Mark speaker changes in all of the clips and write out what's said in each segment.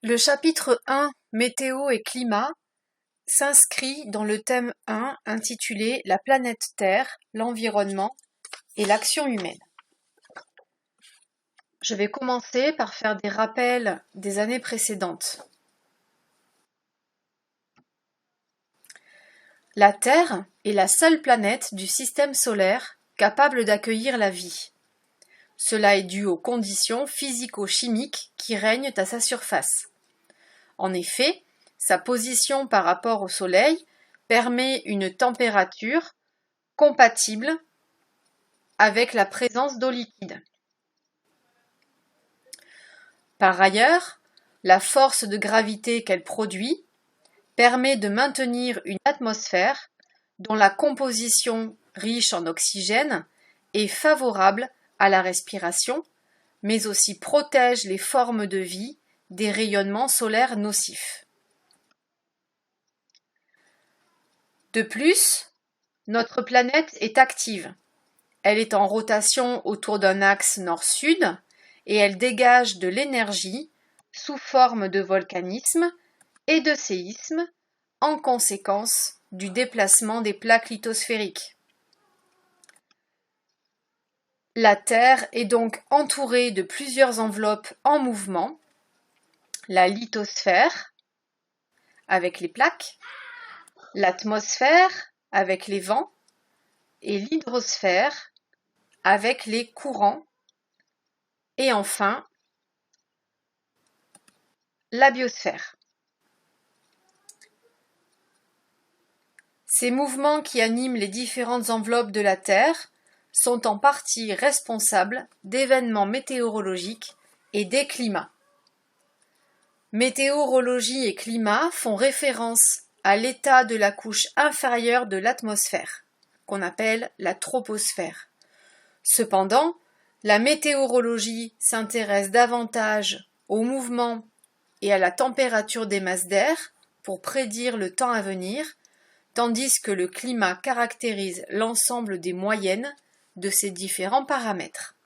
Speaker 1: Le chapitre 1 Météo et climat s'inscrit dans le thème 1 intitulé La planète Terre, l'environnement et l'action humaine. Je vais commencer par faire des rappels des années précédentes. La Terre est la seule planète du système solaire capable d'accueillir la vie. Cela est dû aux conditions physico-chimiques qui règnent à sa surface. En effet, sa position par rapport au Soleil permet une température compatible avec la présence d'eau liquide. Par ailleurs, la force de gravité qu'elle produit permet de maintenir une atmosphère dont la composition riche en oxygène est favorable à la respiration, mais aussi protège les formes de vie des rayonnements solaires nocifs. De plus, notre planète est active. Elle est en rotation autour d'un axe nord-sud et elle dégage de l'énergie sous forme de volcanisme et de séisme en conséquence du déplacement des plaques lithosphériques. La Terre est donc entourée de plusieurs enveloppes en mouvement, la lithosphère avec les plaques, l'atmosphère avec les vents et l'hydrosphère avec les courants et enfin la biosphère. Ces mouvements qui animent les différentes enveloppes de la Terre sont en partie responsables d'événements météorologiques et des climats. Météorologie et climat font référence à l'état de la couche inférieure de l'atmosphère, qu'on appelle la troposphère. Cependant, la météorologie s'intéresse davantage aux mouvements et à la température des masses d'air pour prédire le temps à venir, tandis que le climat caractérise l'ensemble des moyennes de ces différents paramètres.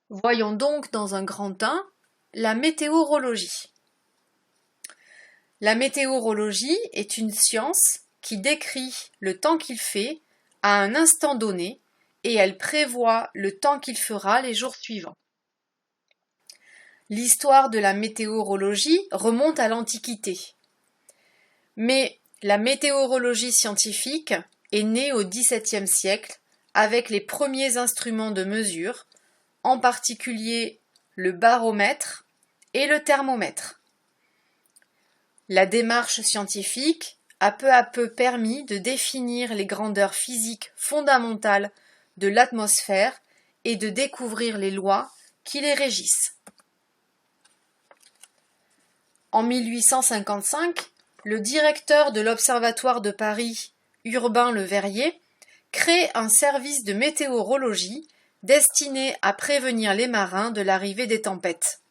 Speaker 1: Voyons donc dans un grand 1 la météorologie. La météorologie est une science qui décrit le temps qu'il fait à un instant donné et elle prévoit le temps qu'il fera les jours suivants. L'histoire de la météorologie remonte à l'Antiquité. Mais la météorologie scientifique est née au XVIIe siècle avec les premiers instruments de mesure, en particulier le baromètre et le thermomètre. La démarche scientifique a peu à peu permis de définir les grandeurs physiques fondamentales de l'atmosphère et de découvrir les lois qui les régissent. En 1855, le directeur de l'Observatoire de Paris, Urbain Le Verrier, crée un service de météorologie destiné à prévenir les marins de l'arrivée des tempêtes.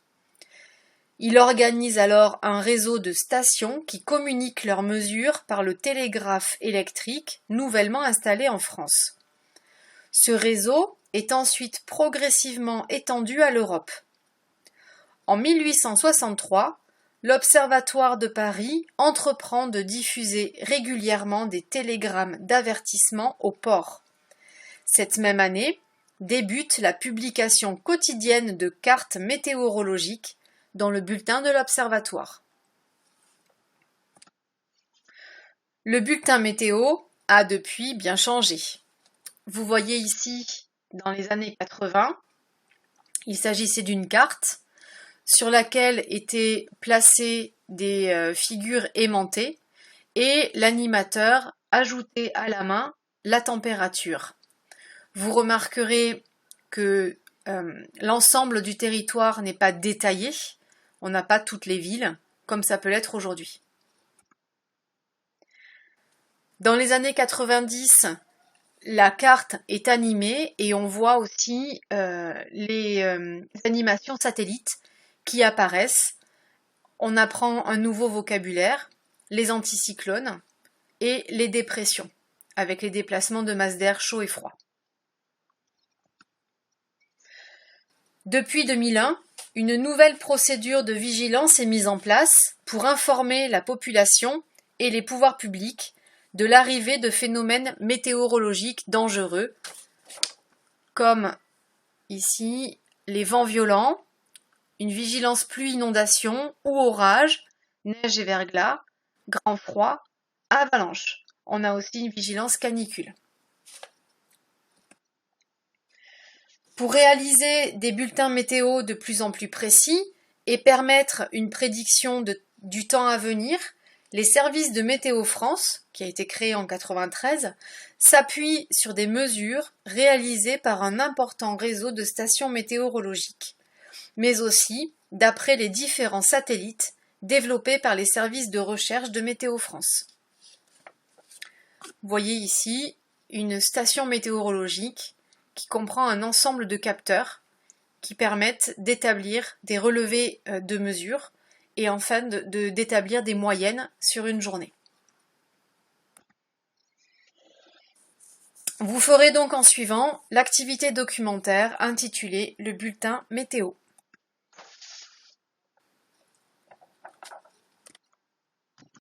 Speaker 1: Il organise alors un réseau de stations qui communiquent leurs mesures par le télégraphe électrique nouvellement installé en France. Ce réseau est ensuite progressivement étendu à l'Europe. En 1863, l'Observatoire de Paris entreprend de diffuser régulièrement des télégrammes d'avertissement aux ports. Cette même année, débute la publication quotidienne de cartes météorologiques dans le bulletin de l'Observatoire. Le bulletin météo a depuis bien changé. Vous voyez ici, dans les années 80, il s'agissait d'une carte sur laquelle étaient placées des figures aimantées et l'animateur ajoutait à la main la température. Vous remarquerez que l'ensemble du territoire n'est pas détaillé, on n'a pas toutes les villes, comme ça peut l'être aujourd'hui. Dans les années 90, la carte est animée et on voit aussi les animations satellites qui apparaissent. On apprend un nouveau vocabulaire, les anticyclones et les dépressions, avec les déplacements de masse d'air chaud et froid. Depuis 2001, une nouvelle procédure de vigilance est mise en place pour informer la population et les pouvoirs publics de l'arrivée de phénomènes météorologiques dangereux, comme ici les vents violents, une vigilance pluie-inondation ou orage, neige et verglas, grand froid, avalanche. On a aussi une vigilance canicule. Pour réaliser des bulletins météo de plus en plus précis et permettre une prédiction du temps à venir, les services de Météo France, qui a été créé en 1993, s'appuient sur des mesures réalisées par un important réseau de stations météorologiques, mais aussi d'après les différents satellites développés par les services de recherche de Météo France. Vous voyez ici une station météorologique qui comprend un ensemble de capteurs qui permettent d'établir des relevés de mesures et enfin d'établir des moyennes sur une journée. Vous ferez donc en suivant l'activité documentaire intitulée Le bulletin météo.